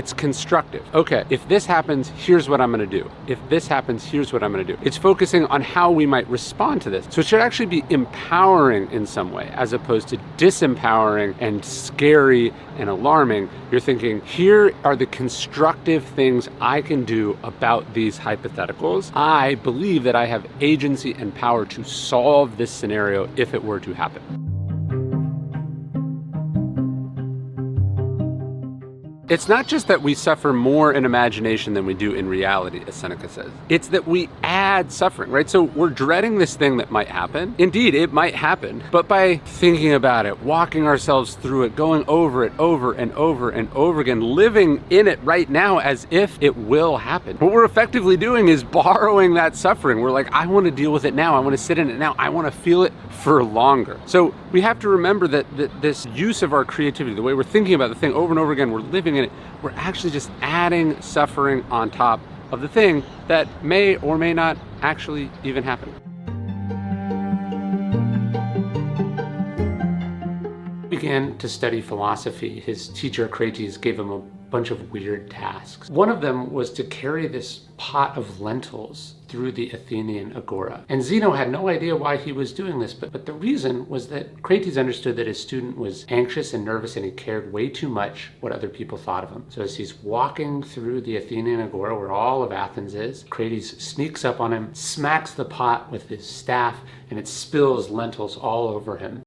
It's constructive. Okay, if this happens, here's what I'm gonna do. If this happens, here's what I'm gonna do. It's focusing on how we might respond to this. So it should actually be empowering in some way, as opposed to disempowering and scary and alarming. You're thinking, here are the constructive things I can do about these hypotheticals. I believe that I have agency and power to solve this scenario if it were to happen. It's not just that we suffer more in imagination than we do in reality, as Seneca says. It's that we add suffering, right? So we're dreading this thing that might happen. Indeed, it might happen. But by thinking about it, walking ourselves through it, going over it over and over and over again, living in it right now as if it will happen, what we're effectively doing is borrowing that suffering. We're like, I want to deal with it now. I want to sit in it now. I want to feel it for longer. So we have to remember that this use of our creativity, the way we're thinking about the thing over and over again, we're living in it, we're actually just adding suffering on top of the thing that may or may not actually even happen. Began to study philosophy, his teacher Crates gave him a bunch of weird tasks. One of them was to carry this pot of lentils through the Athenian agora. And Zeno had no idea why he was doing this, but the reason was that Crates understood that his student was anxious and nervous and he cared way too much what other people thought of him. So as he's walking through the Athenian agora, where all of Athens is, Crates sneaks up on him, smacks the pot with his staff, and it spills lentils all over him.